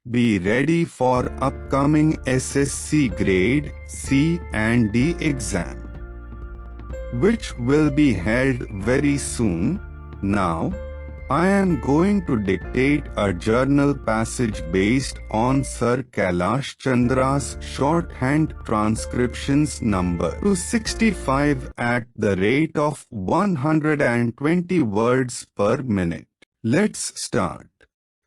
Be ready for upcoming SSC Grade C and D exam, which will be held very soon. Now, I am going to dictate a journal passage based on Sir Kailash Chandra's shorthand transcriptions number 265 at the rate of 120 words per minute. Let's start.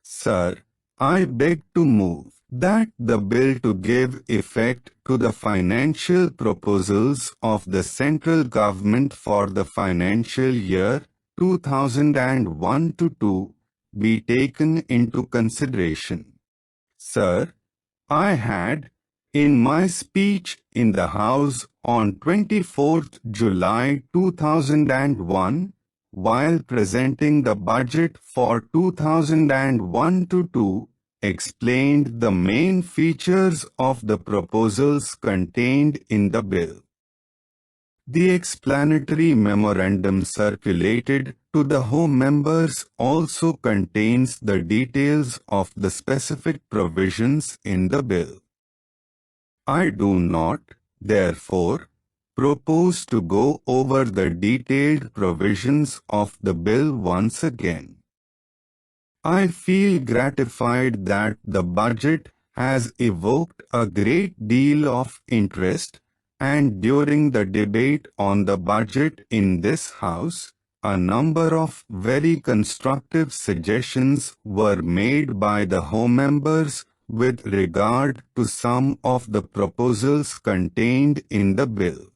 Sir, I beg to move that the bill to give effect to the financial proposals of the central government for the financial year 2001-2 be taken into consideration. Sir, I had, in my speech in the House on 24th July 2001, while presenting the budget for 2001-2, explained the main features of the proposals contained in the bill. The explanatory memorandum circulated to the Home members also contains the details of the specific provisions in the bill. I do not, therefore, propose to go over the detailed provisions of the bill once again. I feel gratified that the budget has evoked a great deal of interest, and during the debate on the budget in this House, a number of very constructive suggestions were made by the Home members with regard to some of the proposals contained in the bill.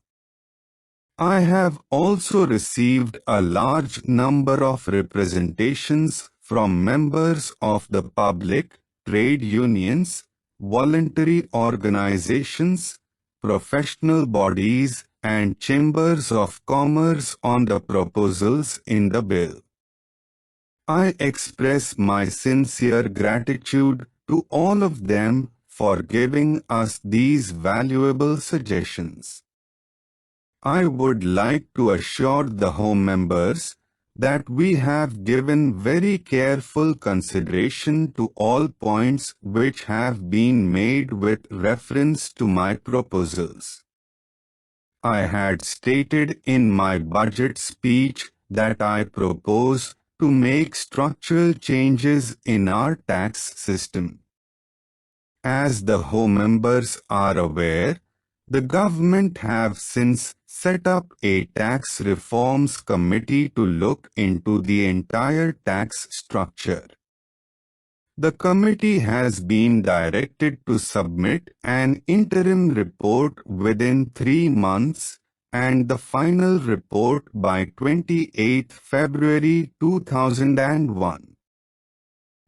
I have also received a large number of representations from members of the public, trade unions, voluntary organizations, professional bodies, and chambers of commerce on the proposals in the bill. I express my sincere gratitude to all of them for giving us these valuable suggestions. I would like to assure the Home members that we have given very careful consideration to all points which have been made with reference to my proposals. I had stated in my budget speech that I propose to make structural changes in our tax system. As the Home members are aware, the government have since set up a tax reforms committee to look into the entire tax structure. The committee has been directed to submit an interim report within 3 months and the final report by 28 February 2001.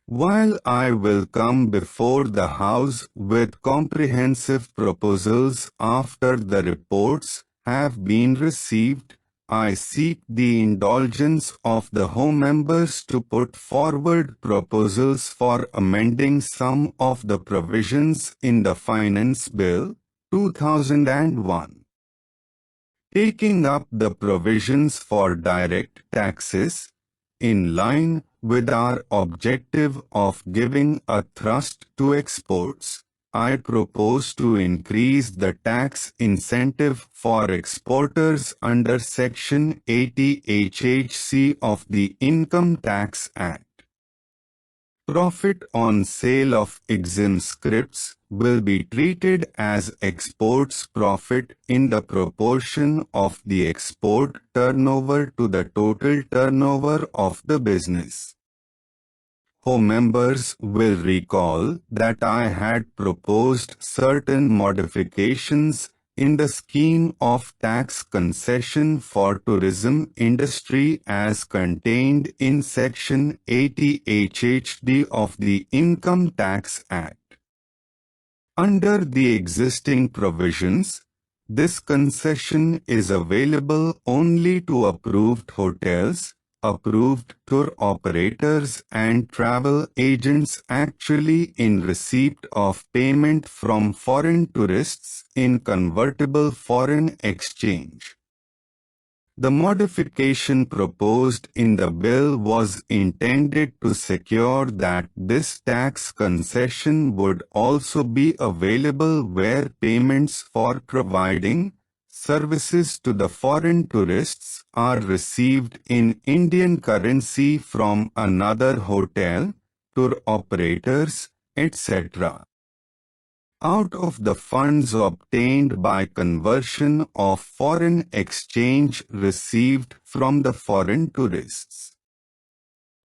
While I will come before the House with comprehensive proposals after the reports have been received, I seek the indulgence of the Home members to put forward proposals for amending some of the provisions in the Finance Bill 2001. Taking up the provisions for direct taxes, in line with our objective of giving a thrust to exports, I propose to increase the tax incentive for exporters under Section 80 HHC of the Income Tax Act. Profit on sale of exim scripts will be treated as exports profit in the proportion of the export turnover to the total turnover of the business. Home members will recall that I had proposed certain modifications in the scheme of tax concession for tourism industry as contained in Section 80 HHD of the Income Tax Act. Under the existing provisions, this concession is available only to approved hotels, approved tour operators and travel agents actually in receipt of payment from foreign tourists in convertible foreign exchange. The modification proposed in the bill was intended to secure that this tax concession would also be available where payments for providing services to the foreign tourists are received in Indian currency from another hotel, tour operators, etc. out of the funds obtained by conversion of foreign exchange received from the foreign tourists.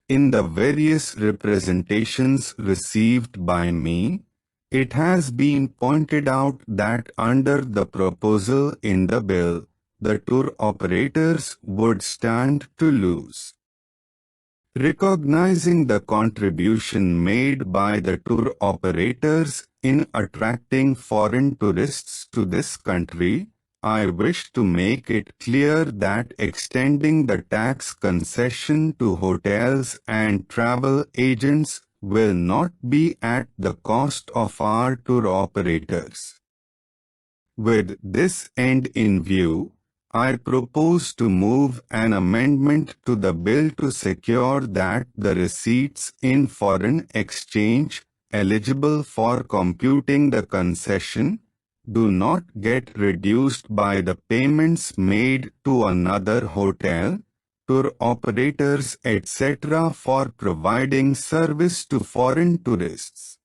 In the various representations received by me, it has been pointed out that under the proposal in the bill, the tour operators would stand to lose. Recognizing the contribution made by the tour operators in attracting foreign tourists to this country, I wish to make it clear that extending the tax concession to hotels and travel agents will not be at the cost of our tour operators. With this end in view, I propose to move an amendment to the bill to secure that the receipts in foreign exchange eligible for computing the concession do not get reduced by the payments made to another hotel, tour operators, etc. for providing service to foreign tourists.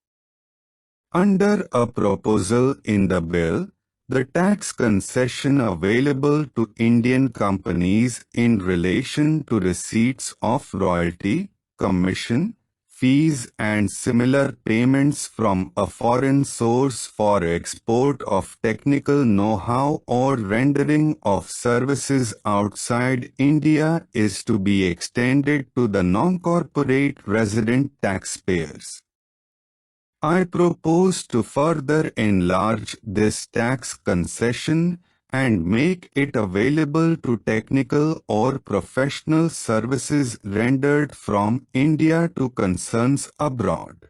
Under a proposal in the bill, the tax concession available to Indian companies in relation to receipts of royalty, commission, fees and similar payments from a foreign source for export of technical know-how or rendering of services outside India is to be extended to the non-corporate resident taxpayers. I propose to further enlarge this tax concession and make it available to technical or professional services rendered from India to concerns abroad.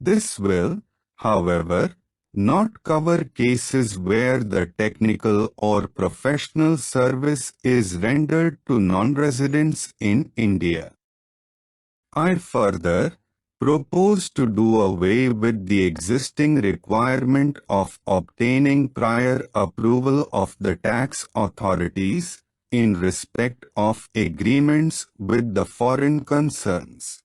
This will, however, not cover cases where the technical or professional service is rendered to non-residents in India. I further propose to do away with the existing requirement of obtaining prior approval of the tax authorities in respect of agreements with the foreign concerns.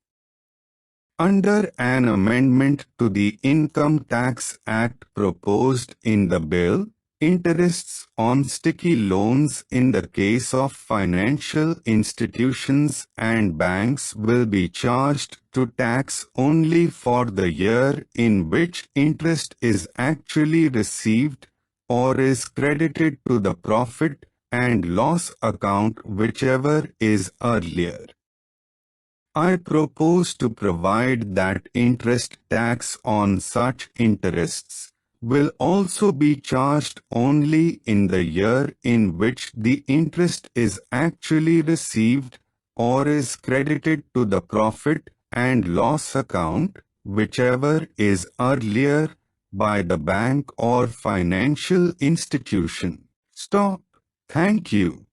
Under an amendment to the Income Tax Act proposed in the bill, interests on sticky loans in the case of financial institutions and banks will be charged to tax only for the year in which interest is actually received or is credited to the profit and loss account, whichever is earlier. I propose to provide that interest tax on such interests will also be charged only in the year in which the interest is actually received or is credited to the profit and loss account, whichever is earlier, by the bank or financial institution. Stop. Thank you.